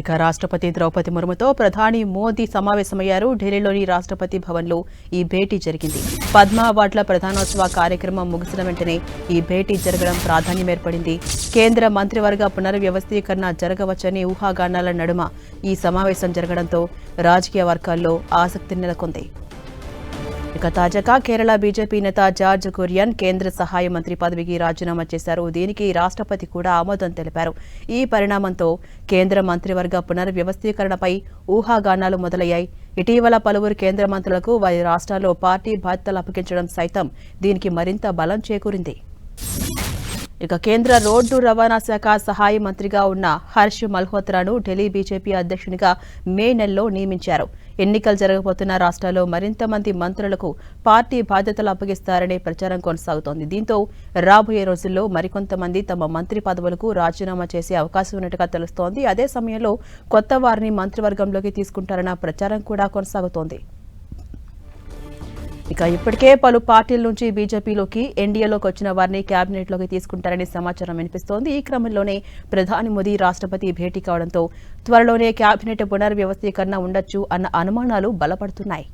ఇక రాష్ట్రపతి ద్రౌపది ముర్ముతో ప్రధాని మోదీ సమావేశమయ్యారు. ఢిల్లీలోని రాష్ట్రపతి భవన్లో ఈ భేటీ జరిగింది. పద్మ అవార్డుల ప్రధానోత్సవ కార్యక్రమం ముగిసిన వెంటనే ఈ భేటీ జరగడం ప్రాధాన్యం ఏర్పడింది. కేంద్ర మంత్రివర్గ పునర్వ్యవస్థీకరణ జరగవచ్చని ఊహాగానాల నడుమ ఈ సమావేశం జరగడంతో రాజకీయ వర్గాల్లో ఆసక్తి నెలకొంది. ఇక తాజాగా కేరళ బీజేపీ నేత జార్జ్ కురియన్ కేంద్ర సహాయ మంత్రి పదవికి రాజీనామా చేశారు. దీనికి రాష్ట్రపతి కూడా ఆమోదం తెలిపారు. ఈ పరిణామంతో కేంద్ర మంత్రివర్గ పునర్వ్యవస్థీకరణపై ఊహాగానాలు మొదలయ్యాయి. ఇటీవల పలువురు కేంద్ర మంత్రులకు వారి రాష్ట్రాల్లో పార్టీ బాధ్యతలు అప్పగించడం సైతం దీనికి మరింత బలం చేకూరింది. ఇక కేంద్ర రోడ్డు రవాణా శాఖ సహాయ మంత్రిగా ఉన్న హర్ష్ మల్హోత్రాను ఢిల్లీ బీజేపీ అధ్యక్షునిగా మే నెలలో నియమించారు. ఎన్నికలు జరగబోతున్న రాష్ట్రాల్లో మరింత మంది మంత్రులకు పార్టీ బాధ్యతలు అప్పగిస్తారనే ప్రచారం కొనసాగుతోంది. దీంతో రాబోయే రోజుల్లో మరికొంతమంది తమ మంత్రి పదవులకు రాజీనామా చేసే అవకాశం ఉన్నట్టుగా తెలుస్తోంది. అదే సమయంలో కొత్త వారిని మంత్రివర్గంలోకి తీసుకుంటారన్న ప్రచారం కూడా కొనసాగుతోంది. ఇక ఇప్పటికే పలు పార్టీల నుంచి బీజేపీలోకి ఎన్డీఏలోకి వచ్చిన వారిని కేబినెట్లోకి తీసుకుంటారనే సమాచారం వినిపిస్తోంది. ఈ క్రమంలోనే ప్రధాని మోదీ రాష్ట్రపతి భేటీ కావడంతో త్వరలోనే కేబినెట్ పునర్వ్యవస్థీకరణ ఉండొచ్చు అన్న అనుమానాలు బలపడుతున్నాయి.